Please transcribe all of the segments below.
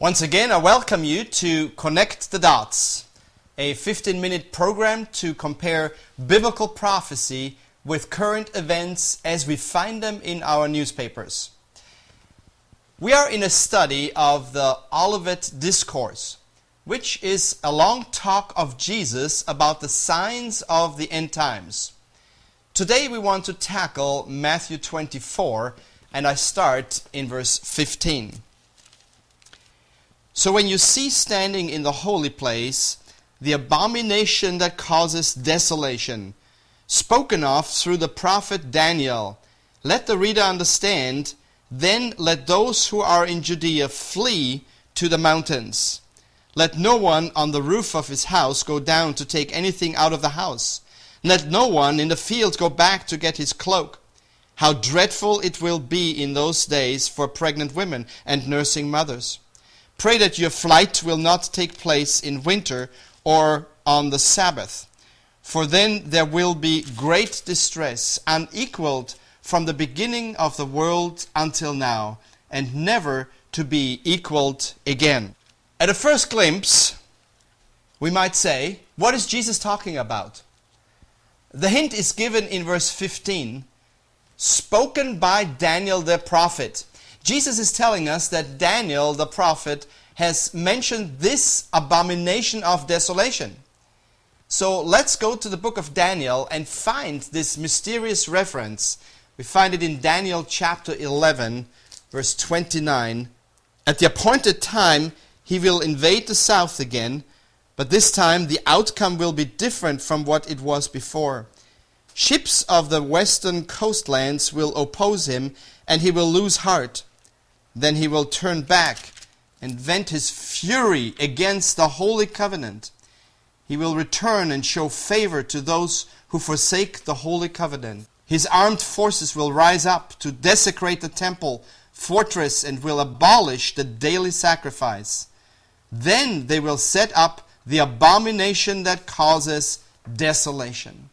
Once again, I welcome you to Connect the Dots, a 15-minute program to compare biblical prophecy with current events as we find them in our newspapers. We are in a study of the Olivet Discourse, which is a long talk of Jesus about the signs of the end times. Today we want to tackle Matthew 24, and I start in verse 15. So when you see standing in the holy place the abomination that causes desolation, spoken of through the prophet Daniel, let the reader understand, then let those who are in Judea flee to the mountains. Let no one on the roof of his house go down to take anything out of the house. Let no one in the field go back to get his cloak. How dreadful it will be in those days for pregnant women and nursing mothers. Pray that your flight will not take place in winter or on the Sabbath, for then there will be great distress, unequaled from the beginning of the world until now, and never to be equaled again. At a first glimpse, we might say, what is Jesus talking about? The hint is given in verse 15, spoken by Daniel the prophet. Jesus is telling us that Daniel the prophet has mentioned this abomination of desolation. So let's go to the book of Daniel and find this mysterious reference. We find it in Daniel chapter 11, verse 29. At the appointed time, he will invade the south again, but this time the outcome will be different from what it was before. Ships of the western coastlands will oppose him, and he will lose heart. Then he will turn back and vent his fury against the holy covenant. He will return and show favor to those who forsake the holy covenant. His armed forces will rise up to desecrate the temple fortress and will abolish the daily sacrifice. Then they will set up the abomination that causes desolation.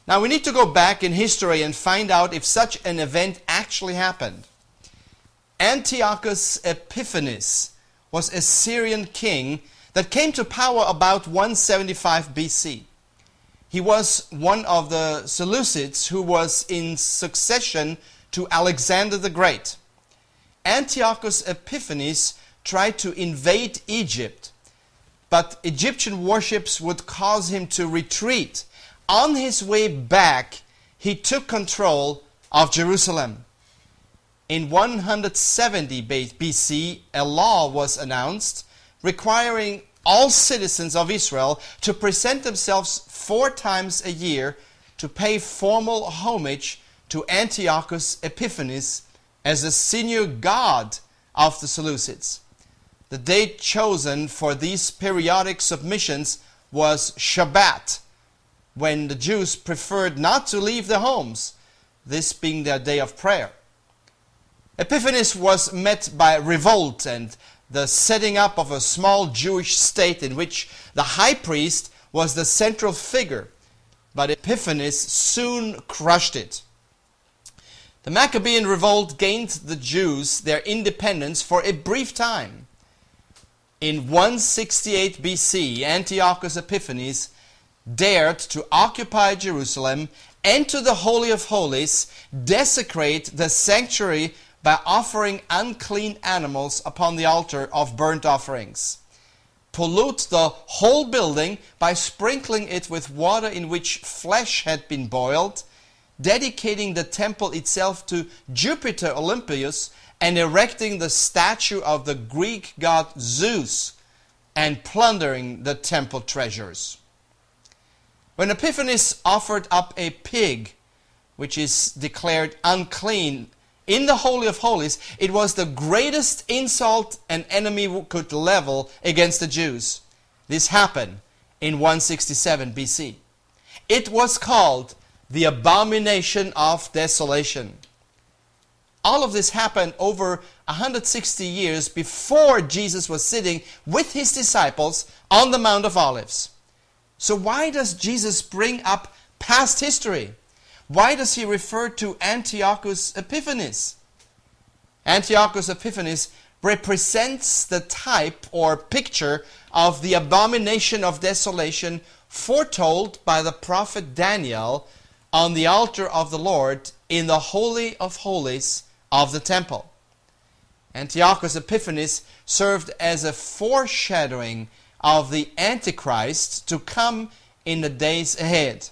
Now we need to go back in history and find out if such an event actually happened. Antiochus Epiphanes was a Syrian king that came to power about 175 BC. He was one of the Seleucids who was in succession to Alexander the Great. Antiochus Epiphanes tried to invade Egypt, but Egyptian warships would cause him to retreat. On his way back, he took control of Jerusalem. In 170 BC, a law was announced requiring all citizens of Israel to present themselves 4 times a year to pay formal homage to Antiochus Epiphanes as the senior god of the Seleucids. The date chosen for these periodic submissions was Shabbat, when the Jews preferred not to leave their homes, this being their day of prayer. Epiphanes was met by revolt and the setting up of a small Jewish state in which the high priest was the central figure, but Epiphanes soon crushed it. The Maccabean revolt gained the Jews their independence for a brief time. In 168 BC, Antiochus Epiphanes dared to occupy Jerusalem, enter the Holy of Holies, desecrate the sanctuary by offering unclean animals upon the altar of burnt offerings, pollute the whole building by sprinkling it with water in which flesh had been boiled, dedicating the temple itself to Jupiter Olympius, and erecting the statue of the Greek god Zeus, and plundering the temple treasures. When Epiphanes offered up a pig, which is declared unclean, in the Holy of Holies, it was the greatest insult an enemy could level against the Jews. This happened in 167 BC. It was called the abomination of desolation. All of this happened over 160 years before Jesus was sitting with his disciples on the Mount of Olives. So why does Jesus bring up past history? Why does he refer to Antiochus Epiphanes? Antiochus Epiphanes represents the type or picture of the abomination of desolation foretold by the prophet Daniel on the altar of the Lord in the Holy of Holies of the temple. Antiochus Epiphanes served as a foreshadowing of the Antichrist to come in the days ahead.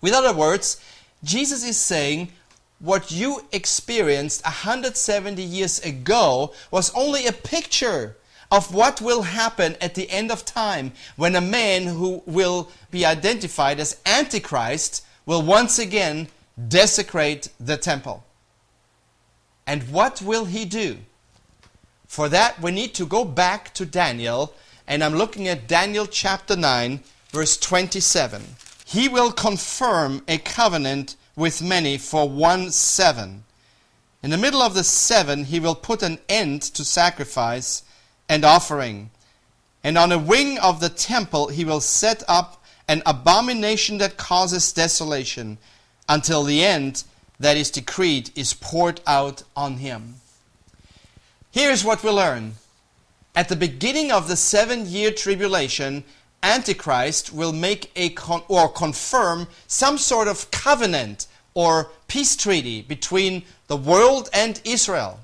With other words, Jesus is saying what you experienced 170 years ago was only a picture of what will happen at the end of time, when a man who will be identified as Antichrist will once again desecrate the temple. And what will he do? For that we need to go back to Daniel, and I'm looking at Daniel chapter 9, verse 27. He will confirm a covenant with many for 1 7. In the middle of the 7, he will put an end to sacrifice and offering. And on a wing of the temple he will set up an abomination that causes desolation, until the end that is decreed is poured out on him. Here's what we learn. At the beginning of the 7-year tribulation, Antichrist will make or confirm some sort of covenant or peace treaty between the world and Israel.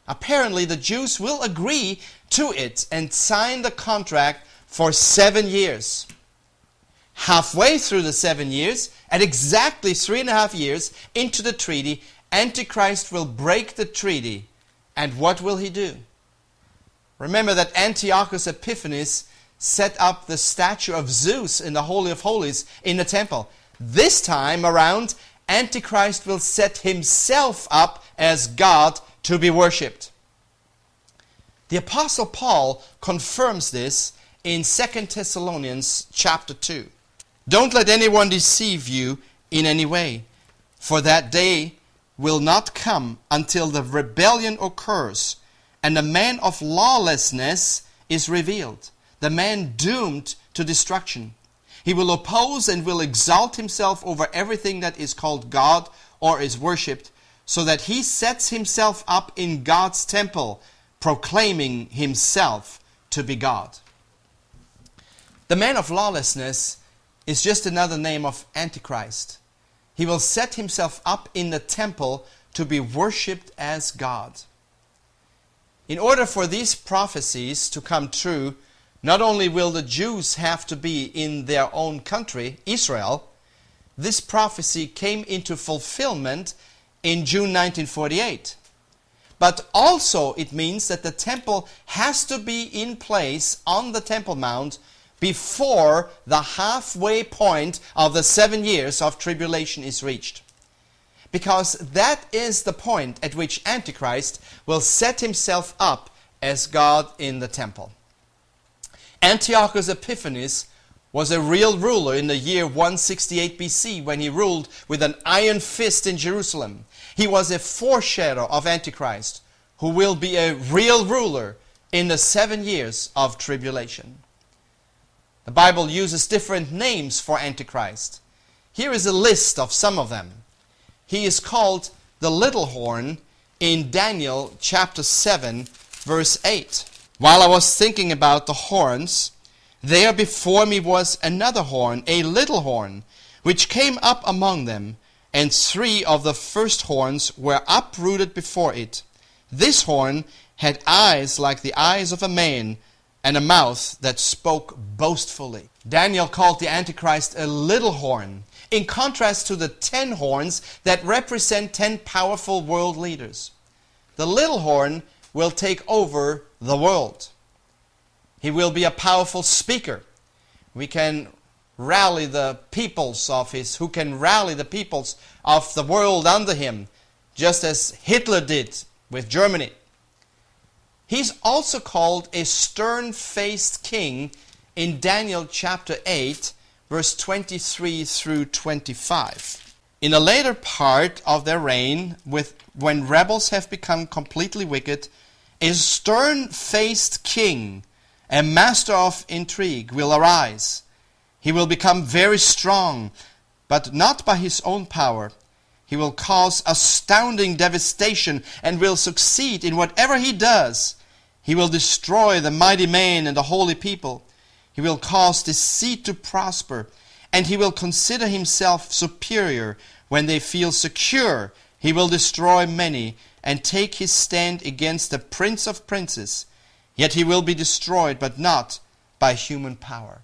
Apparently, the Jews will agree to it and sign the contract for 7 years. Halfway through the 7 years, at exactly 3.5 years into the treaty, Antichrist will break the treaty. And what will he do? Remember that Antiochus Epiphanes set up the statue of Zeus in the Holy of Holies in the temple. This time around, Antichrist will set himself up as God to be worshipped. The Apostle Paul confirms this in 2 Thessalonians chapter 2. Don't let anyone deceive you in any way, for that day will not come until the rebellion occurs and the man of lawlessness is revealed, the man doomed to destruction. He will oppose and will exalt himself over everything that is called God or is worshipped, so that he sets himself up in God's temple, proclaiming himself to be God. The man of lawlessness is just another name of Antichrist. He will set himself up in the temple to be worshipped as God. In order for these prophecies to come true, not only will the Jews have to be in their own country, Israel, this prophecy came into fulfillment in June 1948. But also it means that the temple has to be in place on the Temple Mount before the halfway point of the 7 years of tribulation is reached. Because that is the point at which Antichrist will set himself up as God in the temple. Antiochus Epiphanes was a real ruler in the year 168 BC when he ruled with an iron fist in Jerusalem. He was a foreshadow of Antichrist, who will be a real ruler in the 7 years of tribulation. The Bible uses different names for Antichrist. Here is a list of some of them. He is called the little horn in Daniel chapter 7, verse 8. While I was thinking about the horns, there before me was another horn, a little horn, which came up among them, and 3 of the first horns were uprooted before it. This horn had eyes like the eyes of a man, and a mouth that spoke boastfully. Daniel called the Antichrist a little horn, in contrast to the 10 horns that represent 10 powerful world leaders. The little horn will take over the world. He will be a powerful speaker. We can rally the peoples of who can rally the peoples of the world under him, just as Hitler did with Germany. He's also called a stern-faced king in Daniel chapter 8, verse 23 through 25. In the later part of their reign, when rebels have become completely wicked, a stern-faced king, a master of intrigue, will arise. He will become very strong, but not by his own power. He will cause astounding devastation and will succeed in whatever he does. He will destroy the mighty man and the holy people. He will cause deceit to prosper, and he will consider himself superior when they feel secure. He will destroy many and take his stand against the Prince of Princes. Yet he will be destroyed, but not by human power.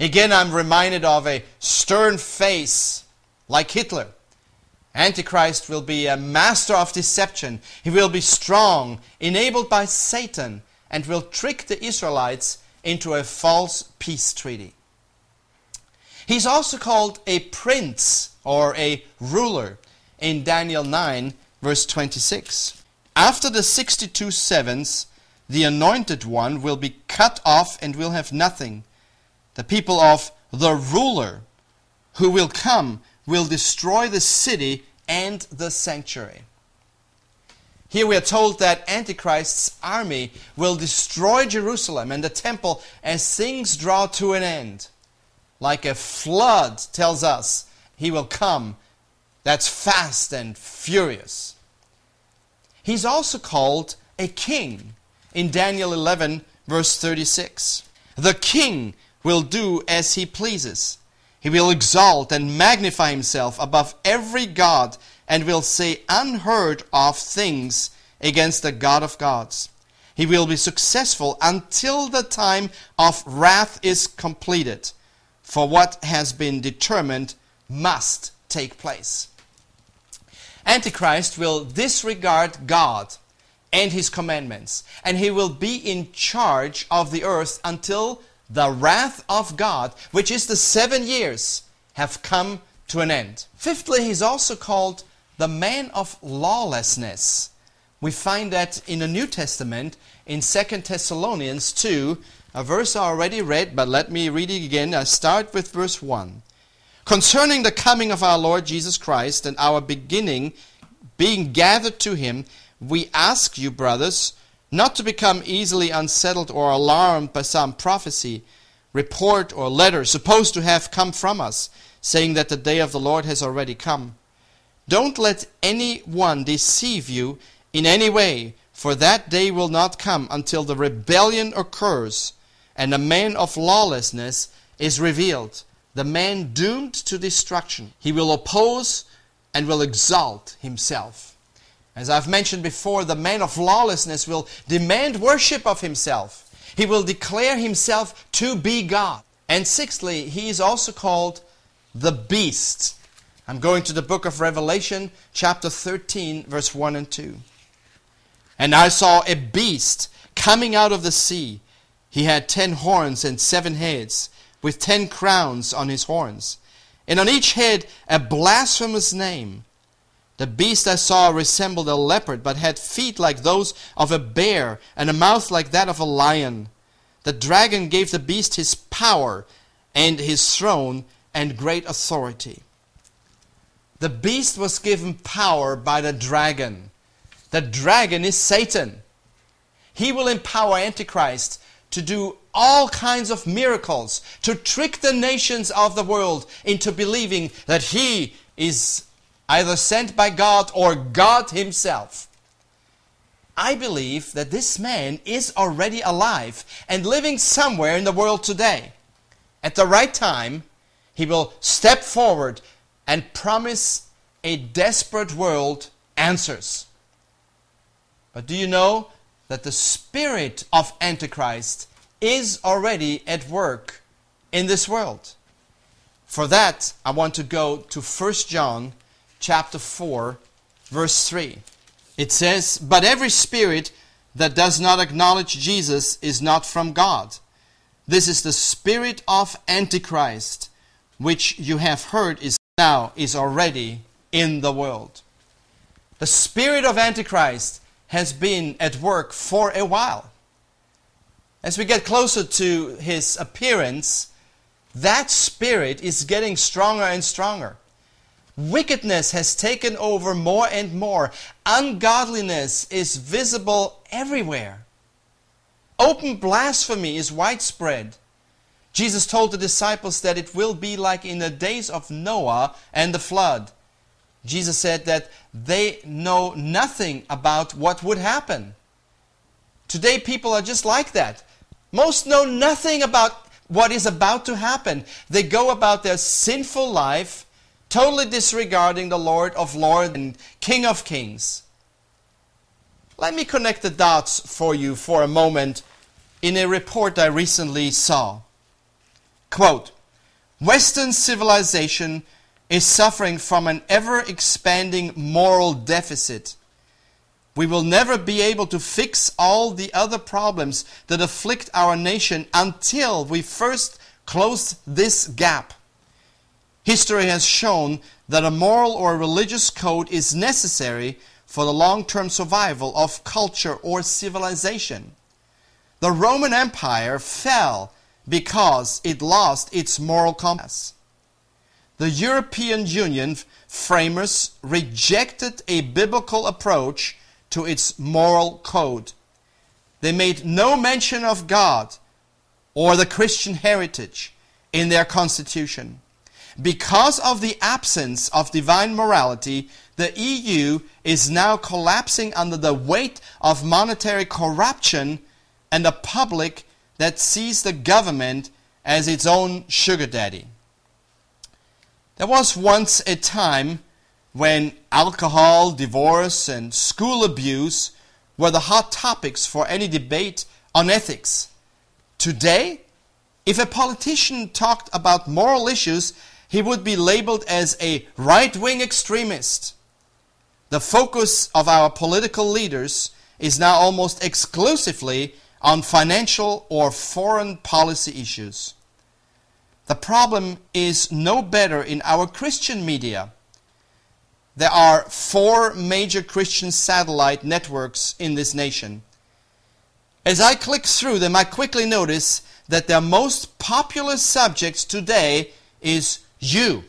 Again, I'm reminded of a stern face like Hitler. Antichrist will be a master of deception. He will be strong, enabled by Satan, and will trick the Israelites into a false peace treaty. He's also called a prince or a ruler in Daniel 9, verse 26. After the 62 sevens, the anointed one will be cut off and will have nothing. The people of the ruler who will come will destroy the city and the sanctuary. Here we are told that Antichrist's army will destroy Jerusalem and the temple as things draw to an end. Like a flood tells us he will come that's fast and furious. He's also called a king in Daniel 11 verse 36. The king will do as he pleases. He will exalt and magnify himself above every god and will say unheard of things against the God of gods. He will be successful until the time of wrath is completed, for what has been determined must take place. Antichrist will disregard God and his commandments, and he will be in charge of the earth until the wrath of God, which is the 7 years, have come to an end. Fifthly, he's also called the man of lawlessness. We find that in the New Testament in 2 Thessalonians 2, a verse I already read, but let me read it again. I start with verse 1. Concerning the coming of our Lord Jesus Christ and our being gathered to him, we ask you, brothers, not to become easily unsettled or alarmed by some prophecy, report, or letter supposed to have come from us, saying that the day of the Lord has already come. Don't let anyone deceive you in any way, for that day will not come until the rebellion occurs and the man of lawlessness is revealed, the man doomed to destruction. He will oppose and will exalt himself. As I've mentioned before, the man of lawlessness will demand worship of himself. He will declare himself to be God. And sixthly, he is also called the beast. I'm going to the book of Revelation, chapter 13, verse 1 and 2. And I saw a beast coming out of the sea. He had 10 horns and 7 heads, with 10 crowns on his horns, and on each head a blasphemous name. The beast I saw resembled a leopard, but had feet like those of a bear, and a mouth like that of a lion. The dragon gave the beast his power, and his throne, and great authority. The beast was given power by the dragon. The dragon is Satan. He will empower Antichrist to do all kinds of miracles, to trick the nations of the world into believing that he is either sent by God or God himself. I believe that this man is already alive and living somewhere in the world today. At the right time, he will step forward and promise a desperate world answers. But do you know that the spirit of Antichrist is already at work in this world? For that, I want to go to 1 John chapter 4, verse 3. It says, "But every spirit that does not acknowledge Jesus is not from God. This is the spirit of Antichrist, which you have heard is already in the world." The spirit of Antichrist has been at work for a while. As we get closer to his appearance, that spirit is getting stronger and stronger. Wickedness has taken over more and more. Ungodliness is visible everywhere. Open blasphemy is widespread. Jesus told the disciples that it will be like in the days of Noah and the flood. Jesus said that they know nothing about what would happen. Today people are just like that. Most know nothing about what is about to happen. They go about their sinful life, totally disregarding the Lord of Lords and King of Kings. Let me connect the dots for you for a moment in a report I recently saw. Quote, Western civilization is suffering from an ever-expanding moral deficit. We will never be able to fix all the other problems that afflict our nation until we first close this gap. History has shown that a moral or religious code is necessary for the long-term survival of culture or civilization. The Roman Empire fell because it lost its moral compass. The European Union framers rejected a biblical approach to its moral code. They made no mention of God or the Christian heritage in their constitution. Because of the absence of divine morality, the EU is now collapsing under the weight of monetary corruption and a public that sees the government as its own sugar daddy. There was once a time when alcohol, divorce, and school abuse were the hot topics for any debate on ethics. Today, if a politician talked about moral issues, he would be labeled as a right-wing extremist. The focus of our political leaders is now almost exclusively on financial or foreign policy issues. The problem is no better in our Christian media. There are 4 major Christian satellite networks in this nation. As I click through them, I quickly notice that their most popular subject today is you.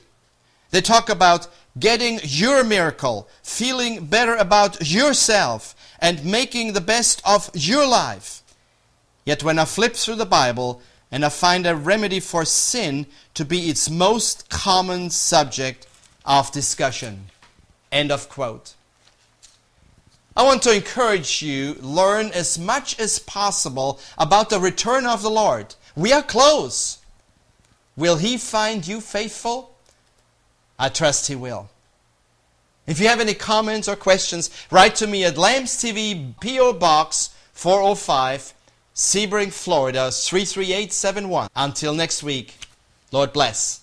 They talk about getting your miracle, feeling better about yourself, and making the best of your life. Yet when I flip through the Bible and I find a remedy for sin to be its most common subject of discussion. End of quote. I want to encourage you, learn as much as possible about the return of the Lord. We are close. Will He find you faithful? I trust He will. If you have any comments or questions, write to me at Lambs TV, P.O. Box 405, Sebring, Florida 33871. Until next week, Lord bless.